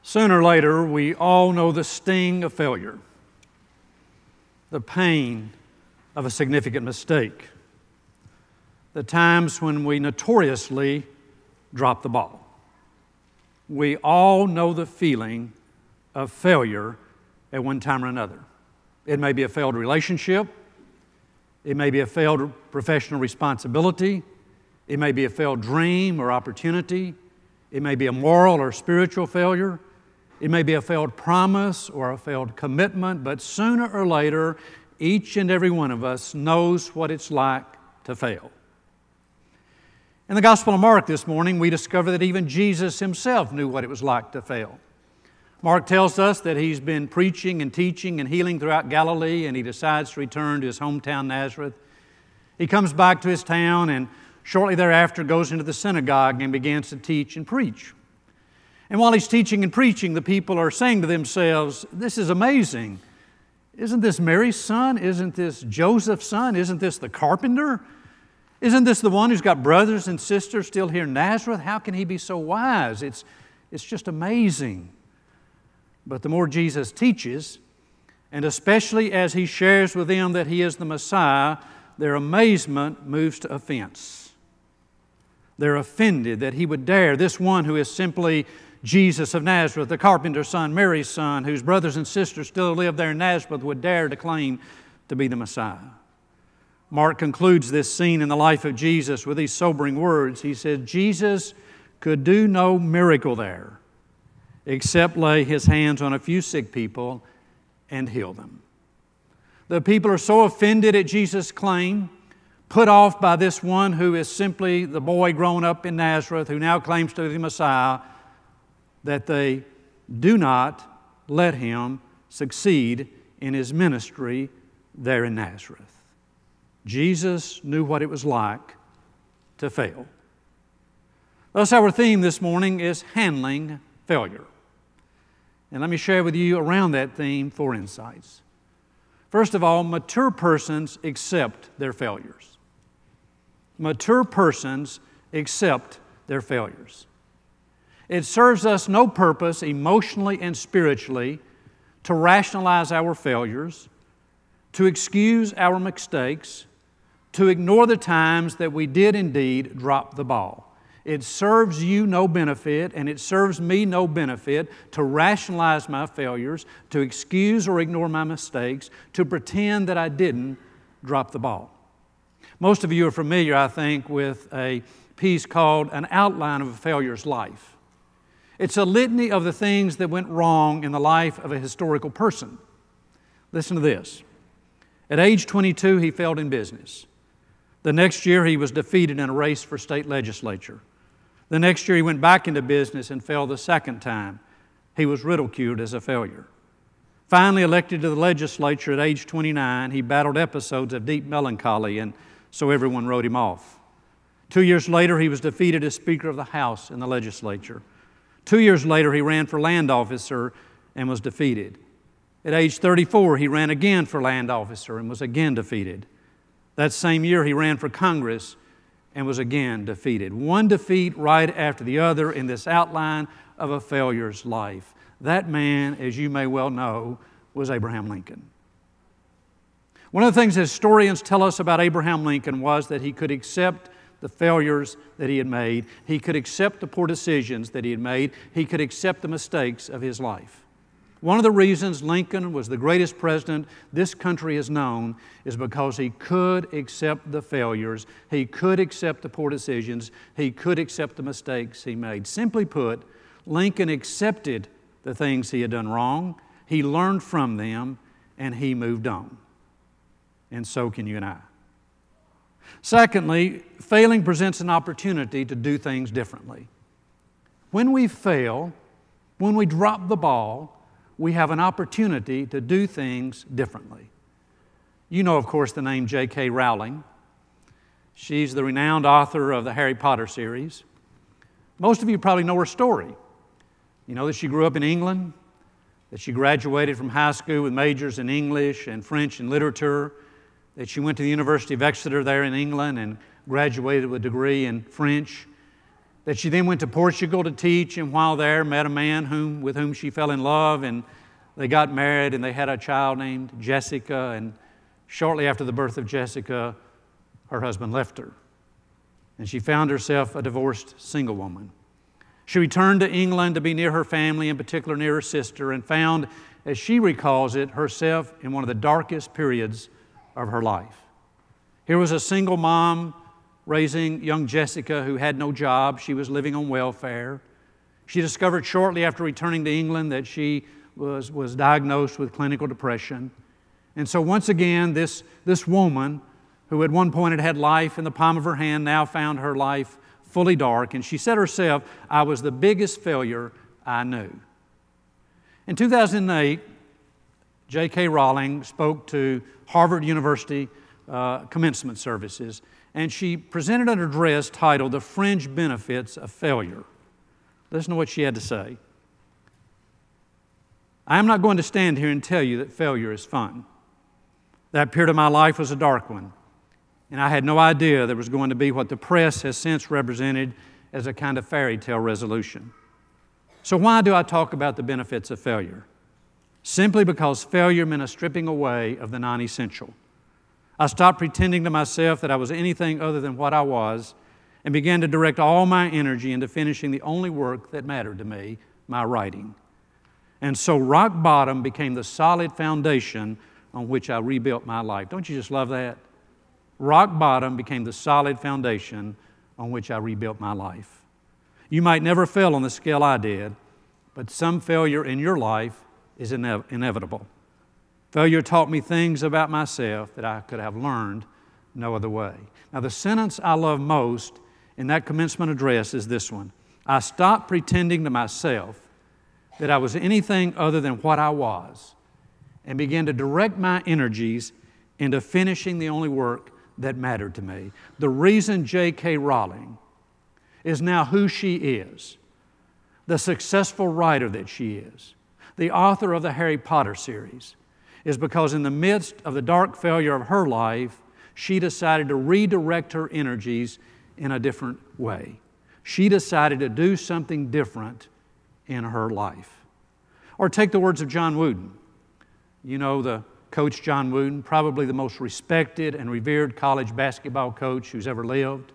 Sooner or later, we all know the sting of failure, the pain of a significant mistake, the times when we notoriously drop the ball. We all know the feeling of failure at one time or another. It may be a failed relationship. It may be a failed professional responsibility. It may be a failed dream or opportunity. It may be a moral or spiritual failure. It may be a failed promise or a failed commitment, but sooner or later, each and every one of us knows what it's like to fail. In the Gospel of Mark this morning, we discover that even Jesus Himself knew what it was like to fail. Mark tells us that He's been preaching and teaching and healing throughout Galilee, and He decides to return to His hometown, Nazareth. He comes back to His town and shortly thereafter goes into the synagogue and begins to teach and preach. And while He's teaching and preaching, the people are saying to themselves, "This is amazing. Isn't this Mary's son? Isn't this Joseph's son? Isn't this the carpenter? Isn't this the one who's got brothers and sisters still here in Nazareth? How can he be so wise? It's just amazing." But the more Jesus teaches, and especially as He shares with them that He is the Messiah, their amazement moves to offense. They're offended that He would dare, this one who is simply Jesus of Nazareth, the carpenter's son, Mary's son, whose brothers and sisters still live there in Nazareth, would dare to claim to be the Messiah. Mark concludes this scene in the life of Jesus with these sobering words. He said, Jesus could do no miracle there except lay His hands on a few sick people and heal them. The people are so offended at Jesus' claim, put off by this one who is simply the boy grown up in Nazareth who now claims to be the Messiah, that they do not let Him succeed in His ministry there in Nazareth. Jesus knew what it was like to fail. Thus, our theme this morning is handling failure. And let me share with you around that theme 4 insights. First of all, mature persons accept their failures. Mature persons accept their failures. It serves us no purpose emotionally and spiritually to rationalize our failures, to excuse our mistakes, to ignore the times that we did indeed drop the ball. It serves you no benefit, and it serves me no benefit to rationalize my failures, to excuse or ignore my mistakes, to pretend that I didn't drop the ball. Most of you are familiar, I think, with a piece called An Outline of a Failurer's Life. It's a litany of the things that went wrong in the life of a historical person. Listen to this. At age 22, he failed in business. The next year, he was defeated in a race for state legislature. The next year, he went back into business and failed the second time. He was ridiculed as a failure. Finally elected to the legislature at age 29, he battled episodes of deep melancholy, and so everyone wrote him off. 2 years later, he was defeated as Speaker of the House in the legislature. 2 years later, he ran for land officer and was defeated. At age 34, he ran again for land officer and was again defeated. That same year, he ran for Congress and was again defeated. One defeat right after the other in this outline of a failurer's life. That man, as you may well know, was Abraham Lincoln. One of the things historians tell us about Abraham Lincoln was that he could accept the failures that he had made. He could accept the poor decisions that he had made. He could accept the mistakes of his life. One of the reasons Lincoln was the greatest president this country has known is because he could accept the failures. He could accept the poor decisions. He could accept the mistakes he made. Simply put, Lincoln accepted the things he had done wrong. He learned from them, and he moved on. And so can you and I. Secondly, failing presents an opportunity to do things differently. When we fail, when we drop the ball, we have an opportunity to do things differently. You know, of course, the name J.K. Rowling. She's the renowned author of the Harry Potter series. Most of you probably know her story. You know that she grew up in England, that she graduated from high school with majors in English and French and literature, that she went to the University of Exeter there in England and graduated with a degree in French. that she then went to Portugal to teach, and while there met a man with whom she fell in love, and they got married, and they had a child named Jessica, and shortly after the birth of Jessica, her husband left her, and she found herself a divorced single woman. She returned to England to be near her family, in particular near her sister, and found, as she recalls it, herself in one of the darkest periods of her life. Here was a single mom raising young Jessica who had no job. She was living on welfare. She discovered shortly after returning to England that she was diagnosed with clinical depression. And so once again, this woman, who at one point had life in the palm of her hand, now found her life fully dark. And she said herself, "I was the biggest failure I knew." In 2008, J.K. Rowling spoke to Harvard University commencement services, and she presented an address titled "The Fringe Benefits of Failure." Listen to what she had to say. "I am not going to stand here and tell you that failure is fun. That period of my life was a dark one, and I had no idea there was going to be what the press has since represented as a kind of fairy tale resolution. So why do I talk about the benefits of failure? Simply because failure meant a stripping away of the non-essential. I stopped pretending to myself that I was anything other than what I was, and began to direct all my energy into finishing the only work that mattered to me, my writing. And so rock bottom became the solid foundation on which I rebuilt my life." Don't you just love that? Rock bottom became the solid foundation on which I rebuilt my life. You might never fail on the scale I did, but some failure in your life is inevitable. Failure taught me things about myself that I could have learned no other way. Now, the sentence I love most in that commencement address is this one: "I stopped pretending to myself that I was anything other than what I was, and began to direct my energies into finishing the only work that mattered to me." The reason J.K. Rowling is now who she is, the successful writer that she is, the author of the Harry Potter series, is because in the midst of the dark failure of her life, she decided to redirect her energies in a different way. She decided to do something different in her life. Or take the words of John Wooden. You know the coach John Wooden, probably the most respected and revered college basketball coach who's ever lived.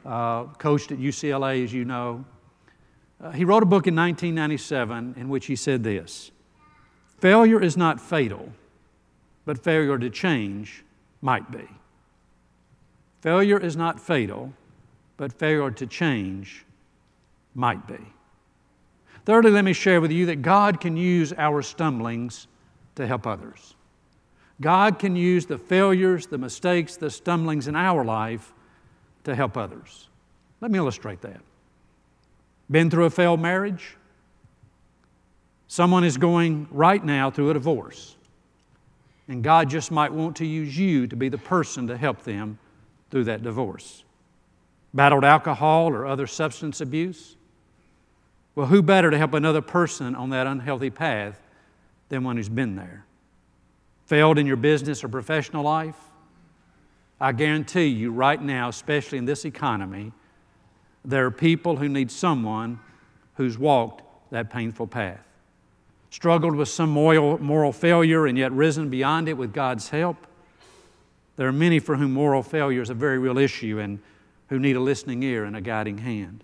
Coached at UCLA, as you know. He wrote a book in 1997 in which he said this: "Failure is not fatal, but failure to change might be." Failure is not fatal, but failure to change might be. Thirdly, let me share with you that God can use our stumblings to help others. God can use the failures, the mistakes, the stumblings in our life to help others. Let me illustrate that. Been through a failed marriage? Someone is going right now through a divorce, and God just might want to use you to be the person to help them through that divorce. Battled alcohol or other substance abuse? Well, who better to help another person on that unhealthy path than one who's been there? Failed in your business or professional life? I guarantee you right now, especially in this economy, there are people who need someone who's walked that painful path. Struggled with some moral failure and yet risen beyond it with God's help? There are many for whom moral failure is a very real issue and who need a listening ear and a guiding hand.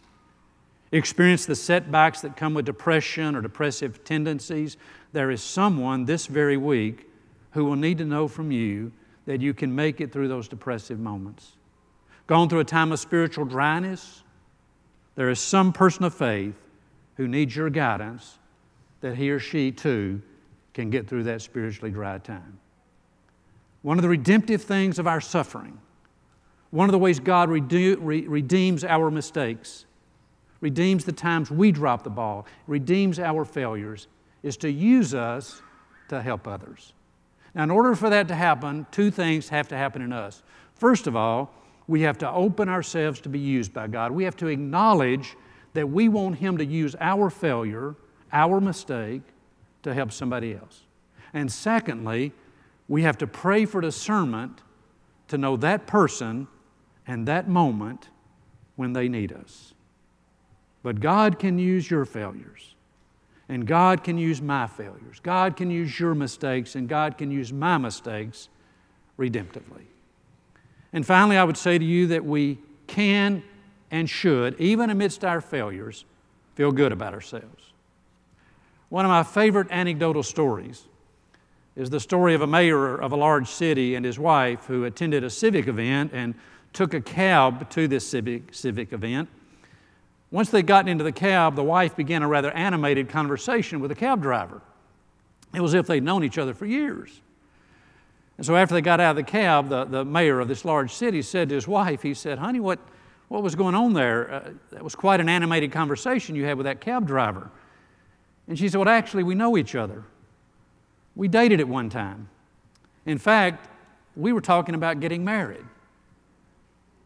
Experience the setbacks that come with depression or depressive tendencies? There is someone this very week who will need to know from you that you can make it through those depressive moments. Gone through a time of spiritual dryness? There is some person of faith who needs your guidance that he or she too can get through that spiritually dry time. One of the redemptive things of our suffering, one of the ways God redeems our mistakes, redeems the times we drop the ball, redeems our failures, is to use us to help others. Now, in order for that to happen, two things have to happen in us. First of all, we have to open ourselves to be used by God. We have to acknowledge that we want Him to use our failure, our mistake, to help somebody else. And secondly, we have to pray for discernment to know that person and that moment when they need us. But God can use your failures. And God can use my failures. God can use your mistakes, and God can use my mistakes redemptively. And finally, I would say to you that we can and should, even amidst our failures, feel good about ourselves. One of my favorite anecdotal stories is the story of a mayor of a large city and his wife who attended a civic event and took a cab to this civic event. Once they'd gotten into the cab, the wife began a rather animated conversation with the cab driver. It was as if they'd known each other for years. And so after they got out of the cab, the mayor of this large city said to his wife, he said, "Honey, what was going on there? That was quite an animated conversation you had with that cab driver." And she said, "Well, actually, we know each other. We dated at one time. In fact, we were talking about getting married."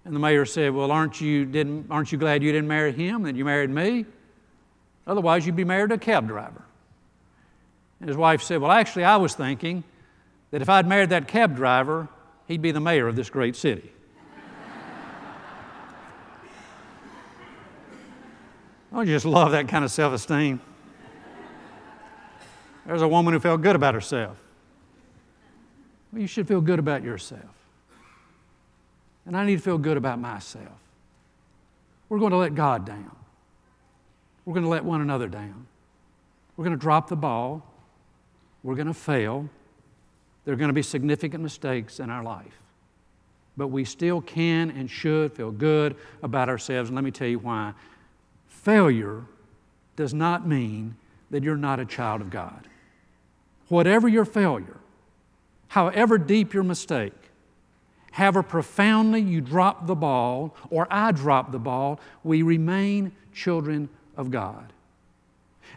And the mayor said, "Well, aren't you glad you didn't marry him, that you married me? Otherwise, you'd be married to a cab driver." And his wife said, "Well, actually, I was thinking that if I'd married that cab driver, he'd be the mayor of this great city." Don't you just love that kind of self-esteem? There's a woman who felt good about herself. Well, you should feel good about yourself. And I need to feel good about myself. We're going to let God down. We're going to let one another down. We're going to drop the ball. We're going to fail. There are going to be significant mistakes in our life. But we still can and should feel good about ourselves. And let me tell you why. Failure does not mean that you're not a child of God. Whatever your failure, however deep your mistake, however profoundly you drop the ball or I drop the ball, we remain children of God.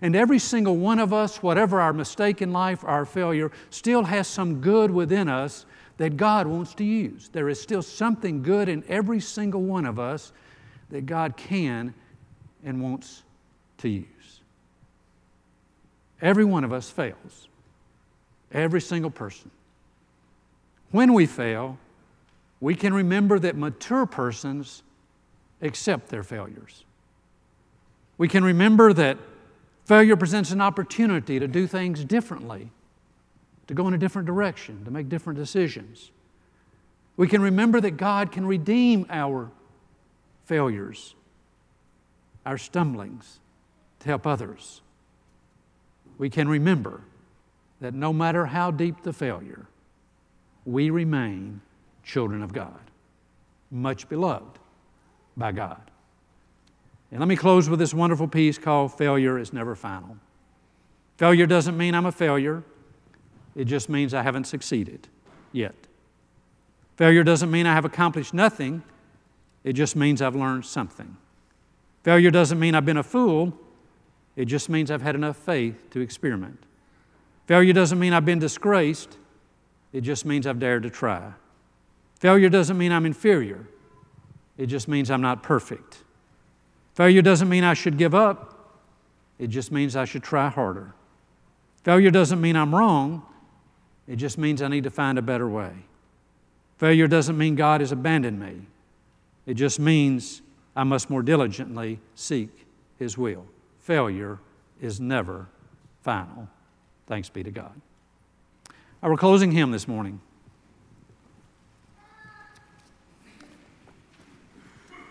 And every single one of us, whatever our mistake in life, our failure, still has some good within us that God wants to use. There is still something good in every single one of us that God can and wants to use. Every one of us fails. Every single person. When we fail, we can remember that mature persons accept their failures. We can remember that failure presents an opportunity to do things differently, to go in a different direction, to make different decisions. We can remember that God can redeem our failures, our stumblings, to help others. We can remember that no matter how deep the failure, we remain children of God, much beloved by God. And let me close with this wonderful piece called "Failure is Never Final." Failure doesn't mean I'm a failure. It just means I haven't succeeded yet. Failure doesn't mean I have accomplished nothing. It just means I've learned something. Failure doesn't mean I've been a fool. It just means I've had enough faith to experiment. Failure doesn't mean I've been disgraced. It just means I've dared to try. Failure doesn't mean I'm inferior. It just means I'm not perfect. Failure doesn't mean I should give up. It just means I should try harder. Failure doesn't mean I'm wrong. It just means I need to find a better way. Failure doesn't mean God has abandoned me. It just means I must more diligently seek His will. Failure is never final. Thanks be to God. Our closing hymn this morning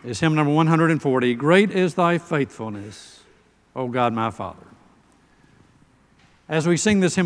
is hymn number 140, "Great is Thy Faithfulness, O God my Father." As we sing this hymn,